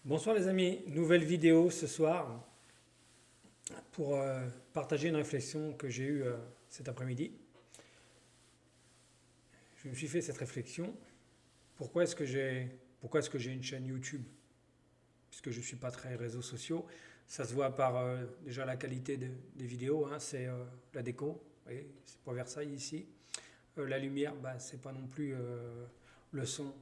Bonsoir les amis, nouvelle vidéo ce soir pour partager une réflexion que j'ai eue cet après-midi. Je me suis fait cette réflexion, pourquoi est-ce que j'ai une chaîne YouTube? Puisque je ne suis pas très réseaux sociaux, ça se voit par déjà la qualité des vidéos, hein, c'est la déco, vous voyez, c'est pas Versailles ici. La lumière, bah, c'est pas non plus le son.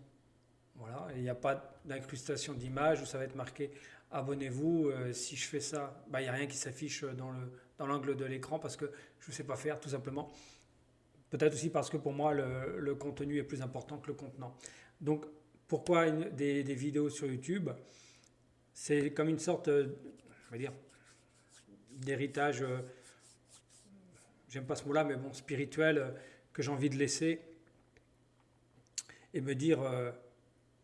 Voilà, il n'y a pas d'incrustation d'image où ça va être marqué abonnez-vous. Si je fais ça, bah, il n'y a rien qui s'affiche dans l'angle de l'écran parce que je ne sais pas faire tout simplement. Peut-être aussi parce que pour moi le contenu est plus important que le contenant. Donc pourquoi des vidéos sur YouTube? C'est comme une sorte, je vais dire, d'héritage, j'aime pas ce mot-là, mais bon, spirituel, que j'ai envie de laisser et me dire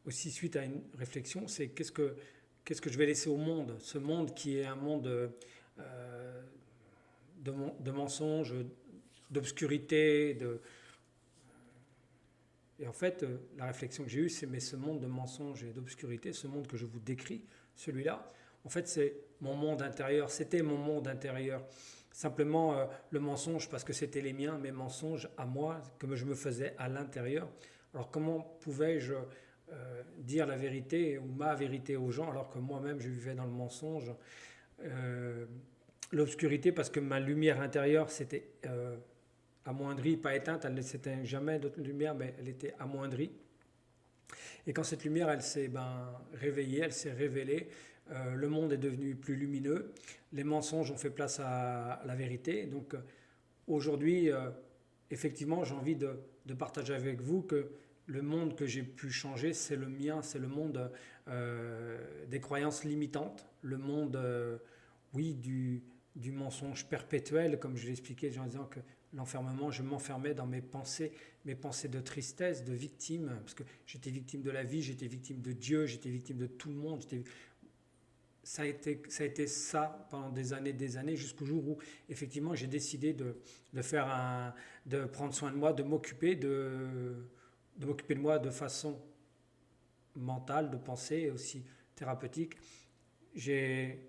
aussi suite à une réflexion, c'est qu'est-ce que je vais laisser au monde? Ce monde qui est un monde de mensonges, d'obscurité. Et en fait, la réflexion que j'ai eue, c'est mais ce monde de mensonges et d'obscurité, ce monde que je vous décris, celui-là, en fait, c'est mon monde intérieur. C'était mon monde intérieur. Simplement, le mensonge, parce que c'était les miens, mes mensonges à moi, comme je me faisais à l'intérieur. Alors comment pouvais-je dire la vérité ou ma vérité aux gens alors que moi-même je vivais dans le mensonge? euh, L'obscurité parce que ma lumière intérieure s'était amoindrie, pas éteinte, elle ne s'éteint jamais d'autre lumière, mais elle était amoindrie. Et quand cette lumière, elle s'est réveillée, elle s'est révélée, le monde est devenu plus lumineux, les mensonges ont fait place à la vérité. Donc aujourd'hui, effectivement, j'ai envie de partager avec vous que le monde que j'ai pu changer, c'est le mien, c'est le monde des croyances limitantes, le monde, oui, du mensonge perpétuel, comme je l'ai expliqué en disant que l'enfermement, je m'enfermais dans mes pensées de tristesse, de victime, parce que j'étais victime de la vie, j'étais victime de Dieu, j'étais victime de tout le monde. Ça a été ça pendant des années, jusqu'au jour où effectivement j'ai décidé de prendre soin de moi, de m'occuper de moi de façon mentale, de pensée et aussi thérapeutique. J'ai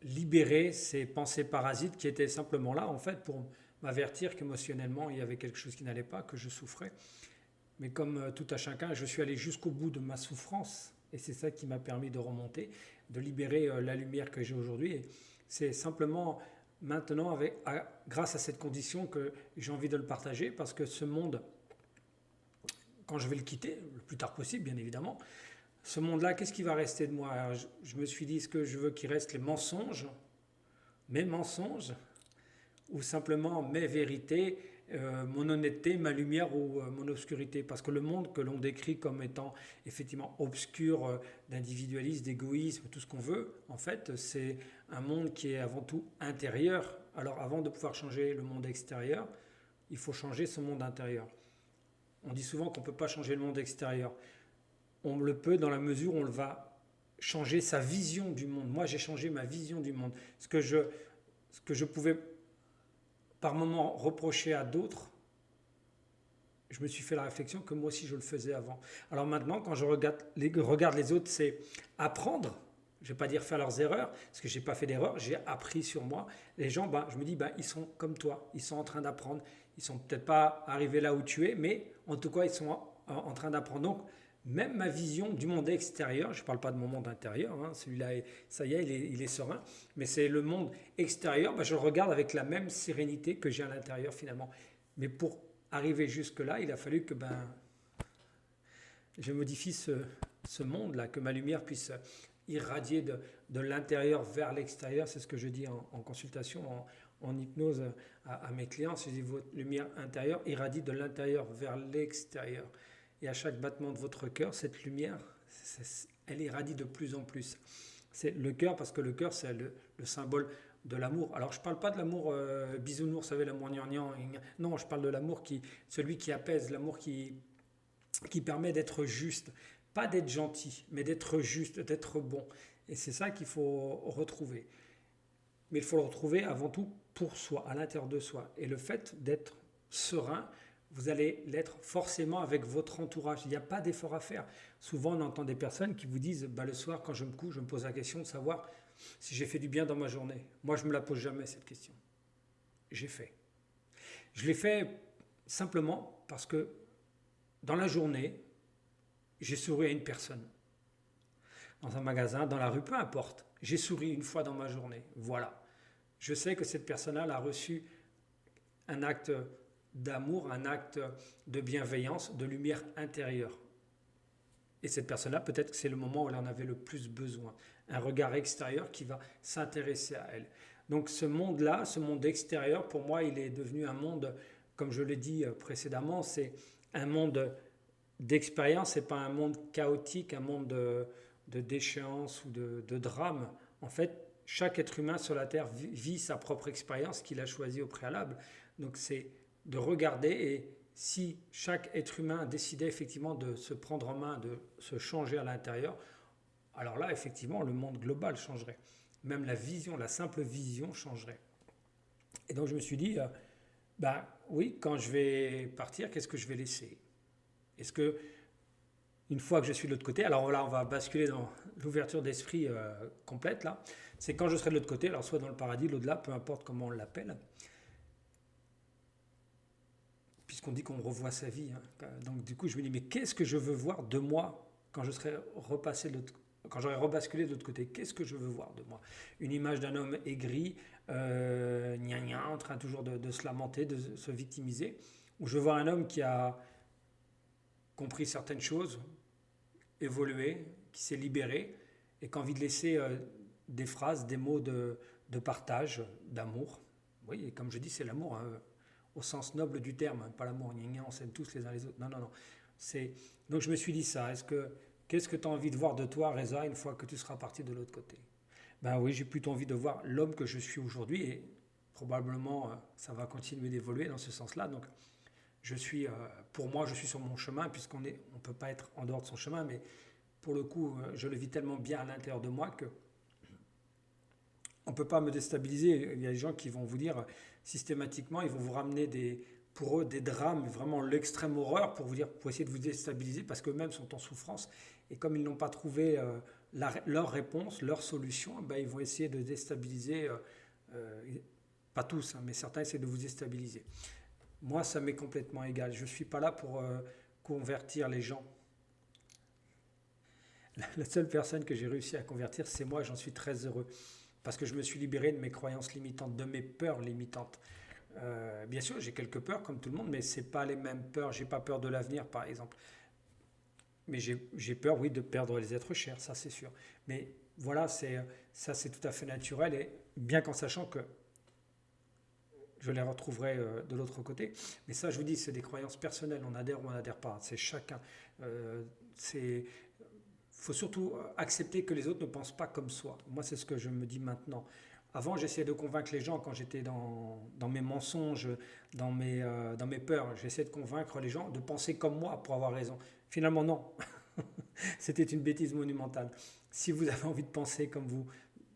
libéré ces pensées parasites qui étaient simplement là en fait pour m'avertir qu'émotionnellement il y avait quelque chose qui n'allait pas, que je souffrais. Mais comme tout à chacun, je suis allé jusqu'au bout de ma souffrance et c'est ça qui m'a permis de remonter, de libérer la lumière que j'ai aujourd'hui. Et c'est simplement maintenant, grâce à cette condition, que j'ai envie de le partager parce que ce monde, quand je vais le quitter, le plus tard possible bien évidemment, ce monde-là, qu'est-ce qui va rester de moi? Alors, je me suis dit, est-ce que je veux qu'il reste les mensonges, mes mensonges, ou simplement mes vérités, mon honnêteté, ma lumière ou mon obscurité. Parce que le monde que l'on décrit comme étant effectivement obscur, d'individualisme, d'égoïsme, tout ce qu'on veut, en fait, c'est un monde qui est avant tout intérieur. Alors avant de pouvoir changer le monde extérieur, il faut changer son monde intérieur. On dit souvent qu'on ne peut pas changer le monde extérieur. On le peut dans la mesure où on va changer sa vision du monde. Moi, j'ai changé ma vision du monde. Ce que je pouvais par moments reprocher à d'autres, je me suis fait la réflexion que moi aussi je le faisais avant. Alors maintenant, quand je regarde les autres, c'est apprendre. Je ne vais pas dire faire leurs erreurs, parce que je n'ai pas fait d'erreur, j'ai appris sur moi. Les gens, je me dis, ils sont comme toi, ils sont en train d'apprendre. Ils ne sont peut-être pas arrivés là où tu es, mais en tout cas, ils sont en train d'apprendre. Donc, même ma vision du monde extérieur, je ne parle pas de mon monde intérieur, hein, celui-là, ça y est, il est serein, mais c'est le monde extérieur, je le regarde avec la même sérénité que j'ai à l'intérieur finalement. Mais pour arriver jusque-là, il a fallu que je modifie ce monde-là, que ma lumière puisse irradier de l'intérieur vers l'extérieur. C'est ce que je dis en consultation, en hypnose à mes clients. Je dis votre lumière intérieure irradie de l'intérieur vers l'extérieur. Et à chaque battement de votre cœur, cette lumière, elle irradie de plus en plus. C'est le cœur, parce que le cœur, c'est le symbole de l'amour. Alors, je ne parle pas de l'amour bisounours, vous savez, l'amour gnangnan. Non, je parle de l'amour celui qui apaise, l'amour qui permet d'être juste. Pas d'être gentil, mais d'être juste, d'être bon. Et c'est ça qu'il faut retrouver. Mais il faut le retrouver avant tout pour soi, à l'intérieur de soi. Et le fait d'être serein, vous allez l'être forcément avec votre entourage. Il n'y a pas d'effort à faire. Souvent, on entend des personnes qui vous disent, bah, le soir, quand je me couche, je me pose la question de savoir si j'ai fait du bien dans ma journée. Moi, je ne me la pose jamais, cette question. J'ai fait. Je l'ai fait simplement parce que dans la journée, j'ai souri à une personne. Dans un magasin, dans la rue, peu importe. J'ai souri une fois dans ma journée. Voilà. Je sais que cette personne-là a reçu un acte d'amour, un acte de bienveillance, de lumière intérieure. Et cette personne-là, peut-être que c'est le moment où elle en avait le plus besoin. Un regard extérieur qui va s'intéresser à elle. Donc ce monde-là, ce monde extérieur, pour moi, il est devenu un monde, comme je l'ai dit précédemment, c'est un monde d'expérience, c'est pas un monde chaotique, un monde de déchéance ou de drame. En fait, chaque être humain sur la Terre vit sa propre expérience qu'il a choisie au préalable. Donc c'est de regarder et si chaque être humain décidait effectivement de se prendre en main, de se changer à l'intérieur, alors là, effectivement, le monde global changerait. Même la vision, la simple vision changerait. Et donc je me suis dit, ben oui, quand je vais partir, qu'est-ce que je vais laisser? Est-ce que, une fois que je suis de l'autre côté, alors là, on va basculer dans l'ouverture d'esprit complète, là, c'est quand je serai de l'autre côté, alors soit dans le paradis, l'au-delà, peu importe comment on l'appelle, puisqu'on dit qu'on revoit sa vie. Hein. Donc du coup, je me dis, mais qu'est-ce que je veux voir de moi quand je serai repassé de l'autre côté? Quand j'aurai rebasculé de l'autre côté, qu'est-ce que je veux voir de moi? Une image d'un homme aigri, gna gna, en train toujours de se lamenter, de se victimiser, ou je veux voir un homme qui a compris certaines choses, évolué, qui s'est libéré, et qui a envie de laisser des phrases, des mots de partage, d'amour. Oui, et comme je dis, c'est l'amour, hein, au sens noble du terme, hein, pas l'amour, gna gna, on s'aime tous les uns les autres. Non, non, non. Donc je me suis dit ça, qu'est-ce que tu as envie de voir de toi, Reza, une fois que tu seras parti de l'autre côté? Ben oui, j'ai plutôt envie de voir l'homme que je suis aujourd'hui et probablement ça va continuer d'évoluer dans ce sens-là. Donc pour moi, je suis sur mon chemin puisqu'on on peut pas être en dehors de son chemin, mais pour le coup, je le vis tellement bien à l'intérieur de moi que on ne peut pas me déstabiliser. Il y a des gens qui vont vous dire systématiquement, ils vont vous ramener pour eux des drames, vraiment l'extrême horreur pour essayer de vous déstabiliser parce qu'eux-mêmes sont en souffrance. Et comme ils n'ont pas trouvé leur réponse, leur solution, ben, ils vont essayer de déstabiliser, pas tous, hein, mais certains essaient de vous déstabiliser. Moi, ça m'est complètement égal. Je ne suis pas là pour convertir les gens. La seule personne que j'ai réussi à convertir, c'est moi, j'en suis très heureux. Parce que je me suis libéré de mes croyances limitantes, de mes peurs limitantes. Bien sûr, j'ai quelques peurs comme tout le monde, mais ce n'est pas les mêmes peurs. J'ai pas peur de l'avenir, par exemple. Mais j'ai peur, oui, de perdre les êtres chers, ça c'est sûr. Mais voilà, ça c'est tout à fait naturel, et bien qu'en sachant que je les retrouverai de l'autre côté. Mais ça, je vous dis, c'est des croyances personnelles. On adhère ou on n'adhère pas. C'est chacun. Il faut surtout accepter que les autres ne pensent pas comme soi. Moi, c'est ce que je me dis maintenant. Avant, j'essayais de convaincre les gens quand j'étais dans mes mensonges, dans mes peurs. J'essayais de convaincre les gens de penser comme moi pour avoir raison. Finalement, non. C'était une bêtise monumentale. Si vous avez envie de penser comme vous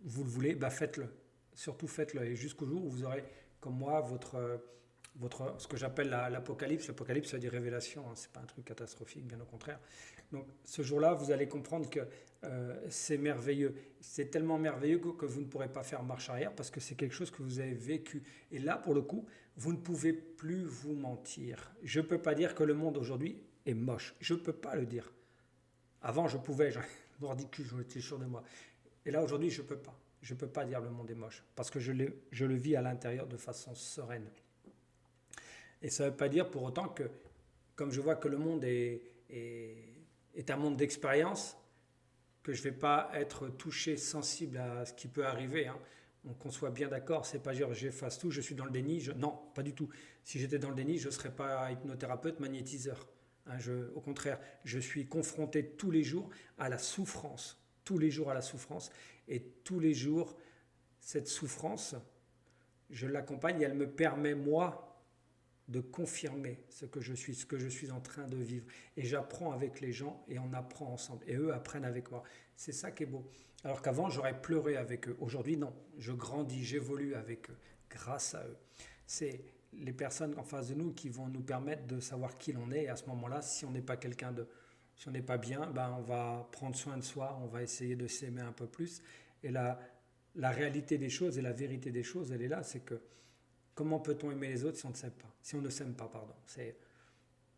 le voulez, bah faites-le. Surtout faites-le. Et jusqu'au jour où vous aurez, comme moi, ce que j'appelle l'apocalypse. L'apocalypse, c'est des révélations. Hein. Ce n'est pas un truc catastrophique, bien au contraire. Donc ce jour-là, vous allez comprendre que c'est merveilleux. C'est tellement merveilleux que vous ne pourrez pas faire marche arrière parce que c'est quelque chose que vous avez vécu. Et là, pour le coup, vous ne pouvez plus vous mentir. Je ne peux pas dire que le monde aujourd'hui est moche. Je ne peux pas le dire. Avant, je pouvais, j'avais le ridicule, j'étais sûr de moi. Et là, aujourd'hui, je ne peux pas. Je ne peux pas dire le monde est moche parce que je le vis à l'intérieur de façon sereine. Et ça ne veut pas dire pour autant que, comme je vois que le monde est un monde d'expérience, que je ne vais pas être touché, sensible à ce qui peut arriver. Hein. Qu'on soit bien d'accord, c'est pas dire j'efface tout, je suis dans le déni. Non, pas du tout. Si j'étais dans le déni, je ne serais pas hypnothérapeute, magnétiseur. Hein, au contraire, je suis confronté tous les jours à la souffrance. Tous les jours à la souffrance. Et tous les jours, cette souffrance, je l'accompagne et elle me permet, moi, de confirmer ce que je suis en train de vivre. Et j'apprends avec les gens et on apprend ensemble. Et eux apprennent avec moi. C'est ça qui est beau. Alors qu'avant, j'aurais pleuré avec eux. Aujourd'hui, non. Je grandis, j'évolue avec eux, grâce à eux. C'est les personnes en face de nous qui vont nous permettre de savoir qui l'on est. Et à ce moment-là, si on n'est pas quelqu'un Si on n'est pas bien, ben on va prendre soin de soi, on va essayer de s'aimer un peu plus. Et la réalité des choses et la vérité des choses, elle est là, c'est que comment peut-on aimer les autres si on ne s'aime pas? Si on ne s'aime pas, pardon.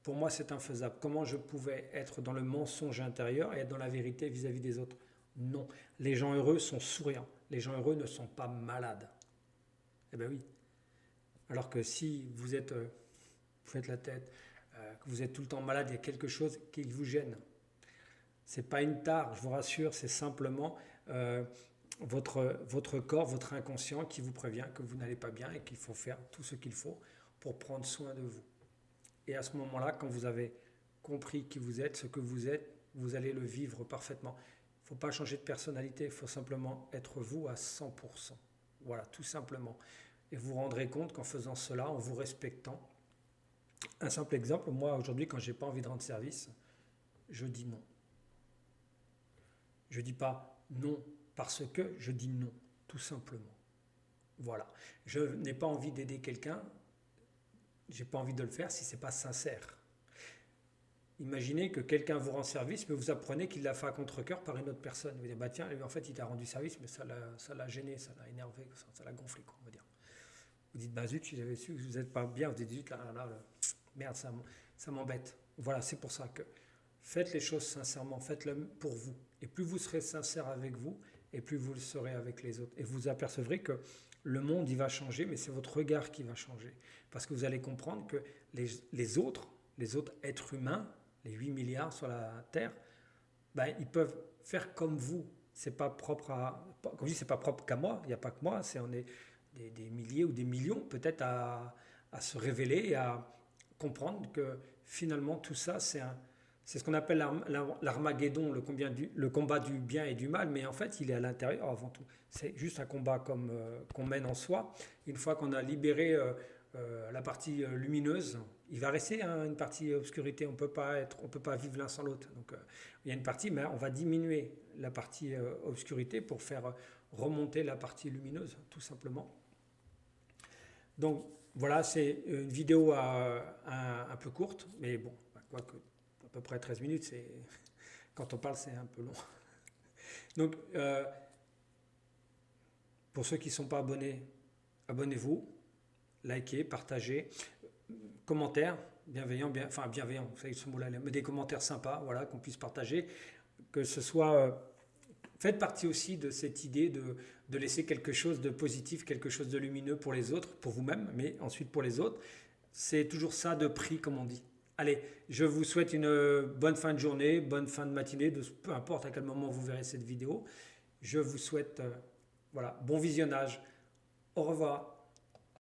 Pour moi, c'est infaisable. Comment je pouvais être dans le mensonge intérieur et être dans la vérité vis-à-vis des autres? Non. Les gens heureux sont souriants. Les gens heureux ne sont pas malades. Eh bien oui. Alors que si vous faites la tête, que vous êtes tout le temps malade, il y a quelque chose qui vous gêne. C'est pas une tare, je vous rassure, c'est simplement votre corps, votre inconscient qui vous prévient que vous n'allez pas bien et qu'il faut faire tout ce qu'il faut pour prendre soin de vous. Et à ce moment-là, quand vous avez compris qui vous êtes, ce que vous êtes, vous allez le vivre parfaitement. Il ne faut pas changer de personnalité, il faut simplement être vous à 100%. Voilà, tout simplement. Et vous vous rendrez compte qu'en faisant cela, en vous respectant, un simple exemple, moi aujourd'hui, quand je n'ai pas envie de rendre service, je dis non. Je ne dis pas non parce que, je dis non, tout simplement. Voilà. Je n'ai pas envie d'aider quelqu'un, je n'ai pas envie de le faire si ce n'est pas sincère. Imaginez que quelqu'un vous rend service, mais vous apprenez qu'il l'a fait à contre-cœur par une autre personne. Vous dites, bah tiens, en fait, il t'a rendu service, mais ça l'a gêné, ça l'a énervé, ça l'a gonflé, quoi, on va dire. Vous dites, bah zut, si j'avais su que vous n'êtes pas bien, vous dites, zut, merde, ça m'embête. Voilà, c'est pour ça que faites les choses sincèrement, faites-le pour vous. Et plus vous serez sincère avec vous, et plus vous le serez avec les autres. Et vous apercevrez que le monde, il va changer, mais c'est votre regard qui va changer. Parce que vous allez comprendre que les autres êtres humains, les 8 milliards sur la Terre, ben, ils peuvent faire comme vous. C'est pas propre comme je dis, c'est pas propre qu'à moi, il n'y a pas que moi, on est des milliers ou des millions peut-être à se révéler et à comprendre que finalement tout ça, c'est ce qu'on appelle l'Armageddon, le combat du bien et du mal, mais en fait, il est à l'intérieur avant tout. C'est juste un combat qu'on mène en soi. Une fois qu'on a libéré la partie lumineuse, il va rester une partie obscurité. On peut pas vivre l'un sans l'autre. Donc, il y a une partie, mais on va diminuer la partie obscurité pour faire remonter la partie lumineuse, tout simplement. Donc, voilà, c'est une vidéo un peu courte, mais bon, quoique à peu près 13 minutes, quand on parle, c'est un peu long. Donc, pour ceux qui ne sont pas abonnés, abonnez-vous, likez, partagez, commentaires, bienveillants, bienveillants, vous savez ce mot-là, mais des commentaires sympas, voilà, qu'on puisse partager, que ce soit... faites partie aussi de cette idée de laisser quelque chose de positif, quelque chose de lumineux pour les autres, pour vous-même, mais ensuite pour les autres. C'est toujours ça de prix, comme on dit. Allez, je vous souhaite une bonne fin de journée, bonne fin de matinée, peu importe à quel moment vous verrez cette vidéo. Je vous souhaite bon visionnage. Au revoir.